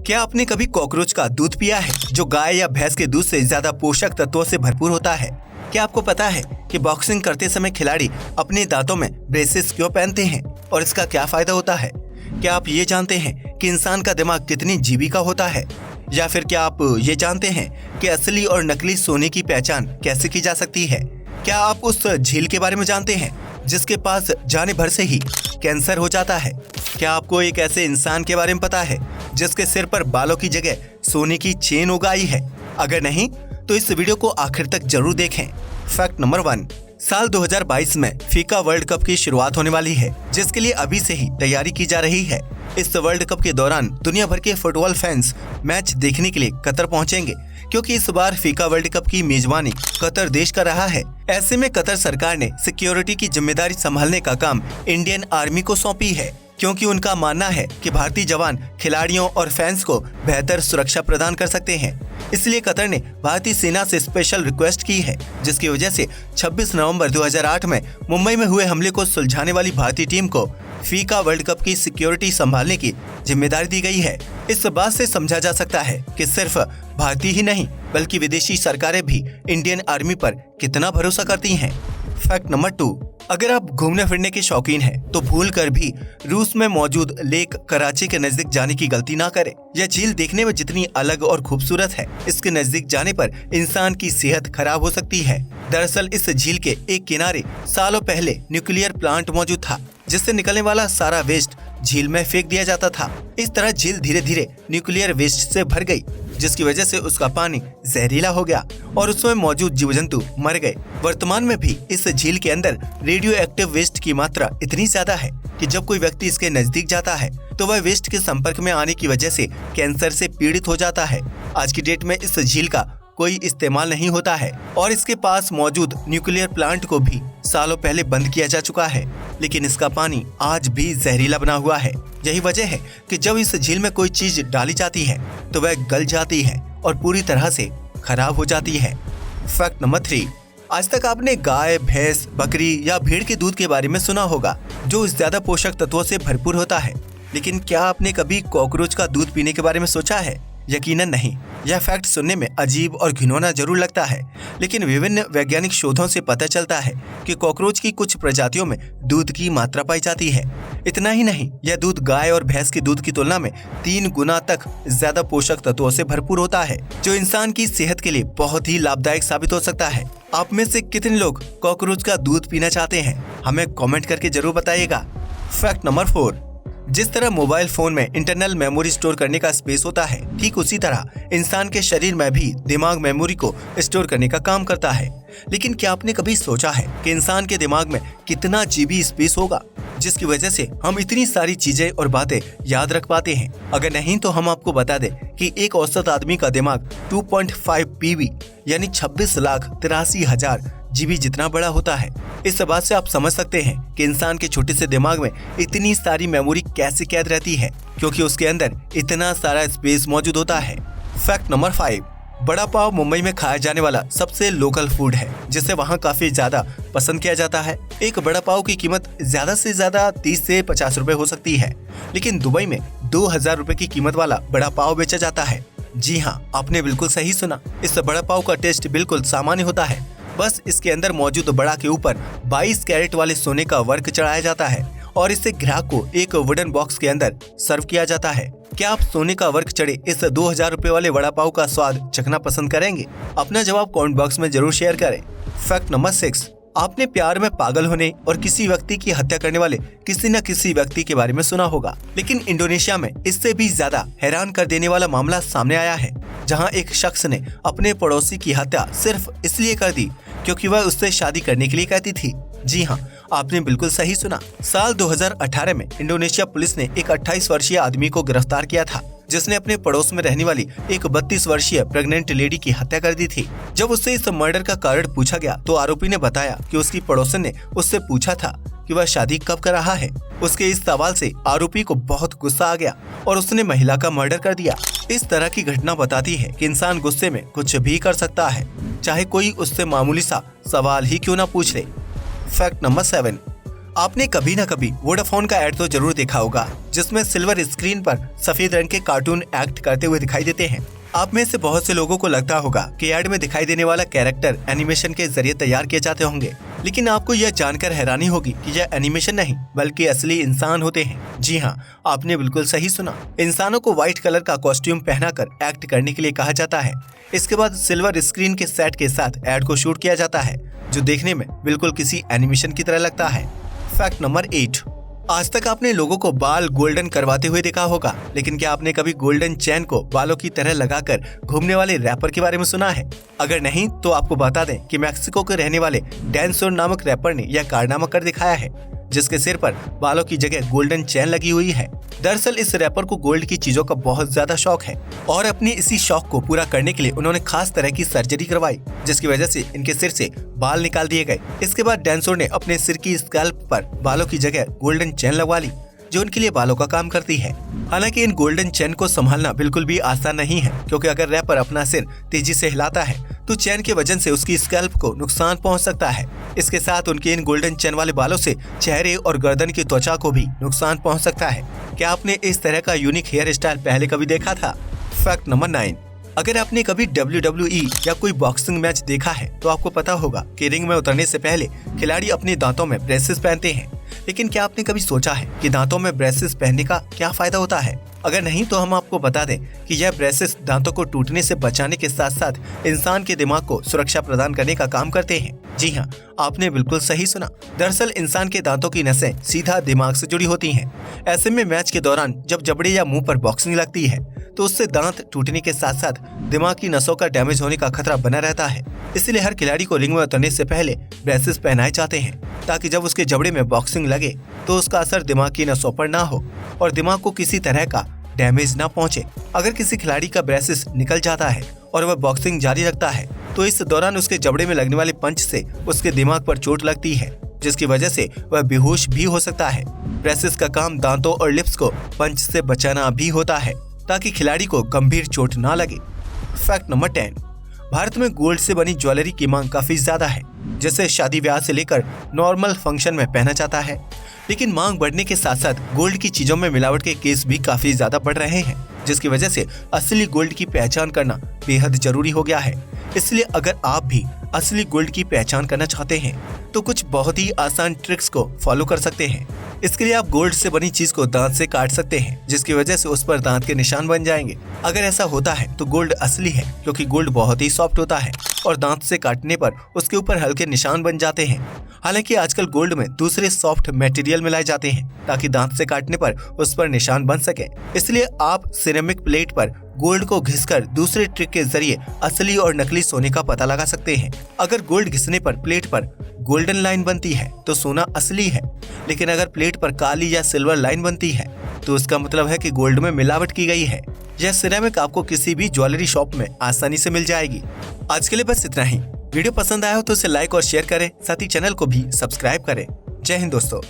क्या आपने कभी कॉकरोच का दूध पिया है जो गाय या भैंस के दूध से ज्यादा पोषक तत्वों से भरपूर होता है? क्या आपको पता है कि बॉक्सिंग करते समय खिलाड़ी अपने दांतों में ब्रेसेस क्यों पहनते हैं और इसका क्या फायदा होता है? क्या आप ये जानते हैं कि इंसान का दिमाग कितनी जीबी का होता है? या फिर क्या आप ये जानते हैं कि असली और नकली सोने की पहचान कैसे की जा सकती है? क्या आप उस झील के बारे में जानते हैं जिसके पास जाने भर से ही कैंसर हो जाता है? क्या आपको एक ऐसे इंसान के बारे में पता है जिसके सिर पर बालों की जगह सोने की चेन उगाई है? अगर नहीं तो इस वीडियो को आखिर तक जरूर देखें। फैक्ट नंबर 1, साल 2022 में फीफा वर्ल्ड कप की शुरुआत होने वाली है, जिसके लिए अभी से ही तैयारी की जा रही है। इस वर्ल्ड कप के दौरान दुनिया भर के फुटबॉल फैंस मैच देखने के लिए कतर पहुंचेंगे, क्योंकि इस बार फीफा वर्ल्ड कप की मेजबानी कतर देश कर रहा है। ऐसे में कतर सरकार ने सिक्योरिटी की जिम्मेदारी संभालने का काम इंडियन आर्मी को सौंपी है, क्योंकि उनका मानना है कि भारतीय जवान खिलाड़ियों और फैंस को बेहतर सुरक्षा प्रदान कर सकते हैं। इसलिए कतर ने भारतीय सेना से स्पेशल रिक्वेस्ट की है, जिसकी वजह से 26 नवंबर 2008 में मुंबई में हुए हमले को सुलझाने वाली भारतीय टीम को फीफा वर्ल्ड कप की सिक्योरिटी संभालने की जिम्मेदारी दी गई है। इस बात से समझा जा सकता है कि सिर्फ भारतीय ही नहीं बल्कि विदेशी सरकारें भी इंडियन आर्मी पर कितना भरोसा करती हैं। फैक्ट नंबर 2, अगर आप घूमने फिरने के शौकीन हैं तो भूल कर भी रूस में मौजूद लेक कराची के नजदीक जाने की गलती ना करें। यह झील देखने में जितनी अलग और खूबसूरत है, इसके नजदीक जाने पर इंसान की सेहत खराब हो सकती है। दरअसल इस झील के एक किनारे सालों पहले न्यूक्लियर प्लांट मौजूद था, जिससे निकलने वाला सारा वेस्ट झील में फेंक दिया जाता था। इस तरह झील धीरे धीरे न्यूक्लियर वेस्ट से भर गई, जिसकी वजह से उसका पानी जहरीला हो गया और उसमें मौजूद जीव जंतु मर गए। वर्तमान में भी इस झील के अंदर रेडियो एक्टिव वेस्ट की मात्रा इतनी ज्यादा है कि जब कोई व्यक्ति इसके नजदीक जाता है तो वह वेस्ट के संपर्क में आने की वजह से कैंसर से पीड़ित हो जाता है। आज की डेट में इस झील का कोई इस्तेमाल नहीं होता है और इसके पास मौजूद न्यूक्लियर प्लांट को भी सालों पहले बंद किया जा चुका है, लेकिन इसका पानी आज भी जहरीला बना हुआ है। यही वजह है कि जब इस झील में कोई चीज डाली जाती है तो वह गल जाती है और पूरी तरह से खराब हो जाती है। फैक्ट नंबर 3, आज तक आपने गाय, भैंस, बकरी या भेड़ के दूध के बारे में सुना होगा, जो ज्यादा पोषक तत्वों से भरपूर होता है। लेकिन क्या आपने कभी कॉकरोच का दूध पीने के बारे में सोचा है? यकीनन नहीं। यह फैक्ट सुनने में अजीब और घिनौना जरूर लगता है, लेकिन विभिन्न वैज्ञानिक शोधों से पता चलता है कि कॉकरोच की कुछ प्रजातियों में दूध की मात्रा पाई जाती है। इतना ही नहीं, यह दूध गाय और भैंस के दूध की तुलना में 3 गुना तक ज्यादा पोषक तत्वों से भरपूर होता है, जो इंसान की सेहत के लिए बहुत ही लाभदायक साबित हो सकता है। आप में से कितने लोग कॉकरोच का दूध पीना चाहते हैं? हमें कॉमेंट करके जरूर बताइएगा। फैक्ट नंबर 4, जिस तरह मोबाइल फोन में इंटरनल मेमोरी स्टोर करने का स्पेस होता है, ठीक उसी तरह इंसान के शरीर में भी दिमाग मेमोरी को स्टोर करने का काम करता है। लेकिन क्या आपने कभी सोचा है कि इंसान के दिमाग में कितना जीबी स्पेस होगा, जिसकी वजह से हम इतनी सारी चीजें और बातें याद रख पाते हैं? अगर नहीं तो हम आपको बता दें कि एक औसत आदमी का दिमाग 2.5 PB यानी 26,83,000 जीबी जितना बड़ा होता है। इस बात से आप समझ सकते हैं कि इंसान के छोटे से दिमाग में इतनी सारी मेमोरी कैसे कैद रहती है, क्योंकि उसके अंदर इतना सारा स्पेस मौजूद होता है। फैक्ट नंबर 5, बड़ा पाव मुंबई में खाया जाने वाला सबसे लोकल फूड है, जिसे वहाँ काफी ज्यादा पसंद किया जाता है। एक बड़ा पाव की कीमत ज्यादा से ज्यादा 30 से 50 रुपए हो सकती है, लेकिन दुबई में 2000 रुपए की कीमत वाला बड़ा पाव बेचा जाता है। जी हाँ, आपने बिल्कुल सही सुना। इस बड़ा पाव का टेस्ट बिल्कुल सामान्य होता है, बस इसके अंदर मौजूद बड़ा के ऊपर 22 कैरेट वाले सोने का वर्क चढ़ाया जाता है और इसे ग्राहक को एक वुडन बॉक्स के अंदर सर्व किया जाता है। क्या आप सोने का वर्क चढ़े इस 2000 रुपए वाले वड़ा पाव का स्वाद चखना पसंद करेंगे? अपना जवाब कमेंट बॉक्स में जरूर शेयर करें। फैक्ट नंबर 6, आपने प्यार में पागल होने और किसी व्यक्ति की हत्या करने वाले किसी न किसी व्यक्ति के बारे में सुना होगा, लेकिन इंडोनेशिया में इससे भी ज्यादा हैरान कर देने वाला मामला सामने आया है, जहां एक शख्स ने अपने पड़ोसी की हत्या सिर्फ इसलिए कर दी क्योंकि वह उससे शादी करने के लिए कहती थी। जी हाँ, आपने बिल्कुल सही सुना। साल 2018 में इंडोनेशिया पुलिस ने एक 28 वर्षीय आदमी को गिरफ्तार किया था, जिसने अपने पड़ोस में रहने वाली एक 32 वर्षीय प्रेग्नेंट लेडी की हत्या कर दी थी। जब उससे इस मर्डर का कारण पूछा गया तो आरोपी ने बताया कि उसकी पड़ोसन ने उससे पूछा था कि वह शादी कब कर रहा है। उसके इस सवाल से आरोपी को बहुत गुस्सा आ गया और उसने महिला का मर्डर कर दिया। इस तरह की घटना बताती है कि इंसान गुस्से में कुछ भी कर सकता है, चाहे कोई उससे मामूली सा सवाल ही क्यों ना पूछ ले। फैक्ट नंबर 7, आपने कभी न कभी वोडाफोन का ऐड तो जरूर देखा होगा, जिसमें सिल्वर स्क्रीन पर सफेद रंग के कार्टून एक्ट करते हुए दिखाई देते हैं। आप में से बहुत से लोगों को लगता होगा कि ऐड में दिखाई देने वाला कैरेक्टर एनिमेशन के जरिए तैयार किए जाते होंगे, लेकिन आपको यह जानकर हैरानी होगी कि यह एनिमेशन नहीं बल्कि असली इंसान होते हैं। जी हाँ, आपने बिल्कुल सही सुना। इंसानों को व्हाइट कलर का कॉस्ट्यूम पहनाकर एक्ट करने के लिए कहा जाता है। इसके बाद सिल्वर स्क्रीन के सेट के साथ ऐड को शूट किया जाता है, जो देखने में बिल्कुल किसी एनिमेशन की तरह लगता है। Fact number 8। आज तक आपने लोगों को बाल गोल्डन करवाते हुए देखा होगा, लेकिन क्या आपने कभी गोल्डन चैन को बालों की तरह लगाकर घूमने वाले रैपर के बारे में सुना है? अगर नहीं तो आपको बता दें कि मेक्सिको के रहने वाले डैंसोर नामक रैपर ने यह कारनामा कर दिखाया है, जिसके सिर पर बालों की जगह गोल्डन चैन लगी हुई है। दरअसल इस रैपर को गोल्ड की चीजों का बहुत ज्यादा शौक है और अपने इसी शौक को पूरा करने के लिए उन्होंने खास तरह की सर्जरी करवाई, जिसकी वजह से इनके सिर से बाल निकाल दिए गए। इसके बाद डैंसोर ने अपने सिर की स्कैल्प पर बालों की जगह गोल्डन चैन लगवा ली, जो उनके लिए बालों का काम करती है। हालांकि इन गोल्डन चैन को संभालना बिल्कुल भी आसान नहीं है, क्योंकि अगर रैपर अपना सिर तेजी से हिलाता है तो चैन के वजन से उसकी स्कैल्प को नुकसान पहुंच सकता है। इसके साथ उनके इन गोल्डन चैन वाले बालों से चेहरे और गर्दन की त्वचा को भी नुकसान पहुंच सकता है। क्या आपने इस तरह का यूनिक हेयर स्टाइल पहले कभी देखा था? Fact number 9। अगर आपने कभी WWE या कोई बॉक्सिंग मैच देखा है तो आपको पता होगा कि रिंग में उतरने से पहले खिलाड़ी अपने दांतों में ब्रेसेस पहनते हैं। लेकिन क्या आपने कभी सोचा है कि दांतों में ब्रेसेस पहनने का क्या फायदा होता है? अगर नहीं तो हम आपको बता दें कि यह ब्रेसेस दांतों को टूटने से बचाने के साथ साथ इंसान के दिमाग को सुरक्षा प्रदान करने का काम करते हैं। जी हाँ, आपने बिल्कुल सही सुना। दरअसल इंसान के दांतों की नसें सीधा दिमाग से जुड़ी होती हैं। ऐसे में मैच के दौरान जब जबड़े या मुंह पर बॉक्सिंग लगती है तो उससे दांत टूटने के साथ साथ दिमाग की नसों का डैमेज होने का खतरा बना रहता है। इसलिए हर खिलाड़ी को रिंग में उतरने से पहले ब्रेसेस पहनाए जाते हैं, ताकि जब उसके जबड़े में बॉक्सिंग लगे तो उसका असर दिमाग की नसों पर ना हो और दिमाग को किसी तरह का डैमेज ना पहुंचे। अगर किसी खिलाड़ी का ब्रेसेस निकल जाता है और वह बॉक्सिंग जारी रखता है तो इस दौरान उसके जबड़े में लगने वाले पंच से उसके दिमाग पर चोट लगती है, जिसकी वजह से वह बेहोश भी हो सकता है। ब्रेसेस का काम दांतों और लिप्स को पंच से बचाना भी होता है, ताकि खिलाड़ी को गंभीर चोट ना लगे। Fact number 10। भारत में गोल्ड से बनी ज्वेलरी की मांग काफी ज्यादा है, जिसे शादी ब्याह से लेकर नॉर्मल फंक्शन में पहना जाता है। लेकिन मांग बढ़ने के साथ साथ गोल्ड की चीजों में मिलावट के केस भी काफी ज्यादा बढ़ रहे हैं, जिसकी वजह से असली गोल्ड की पहचान करना बेहद जरूरी हो गया है। इसलिए अगर आप भी असली गोल्ड की पहचान करना चाहते हैं तो कुछ बहुत ही आसान ट्रिक्स को फॉलो कर सकते हैं। इसके लिए आप गोल्ड से बनी चीज को दांत से काट सकते हैं, जिसकी वजह से उस पर दांत के निशान बन जाएंगे। अगर ऐसा होता है तो गोल्ड असली है, क्योंकि गोल्ड बहुत ही सॉफ्ट होता है और दांत से काटने पर उसके ऊपर हल्के निशान बन जाते हैं। हालांकि आजकल गोल्ड में दूसरे सॉफ्ट मटेरियल मिलाए जाते हैं ताकि दांत से काटने पर उस पर निशान बन सके। इसलिए आप सिरेमिक प्लेट पर गोल्ड को घिसकर दूसरे ट्रिक के जरिए असली और नकली सोने का पता लगा सकते हैं। अगर गोल्ड घिसने पर प्लेट पर गोल्डन लाइन बनती है तो सोना असली है, लेकिन अगर प्लेट पर काली या सिल्वर लाइन बनती है तो उसका मतलब है कि गोल्ड में मिलावट की गई है। यह सिरेमिक आपको किसी भी ज्वेलरी शॉप में आसानी से मिल जाएगी। आज के लिए बस इतना ही। वीडियो पसंद आया हो तो इसे लाइक और शेयर करें, साथ ही चैनल को भी सब्सक्राइब करें। जय हिंद दोस्तों।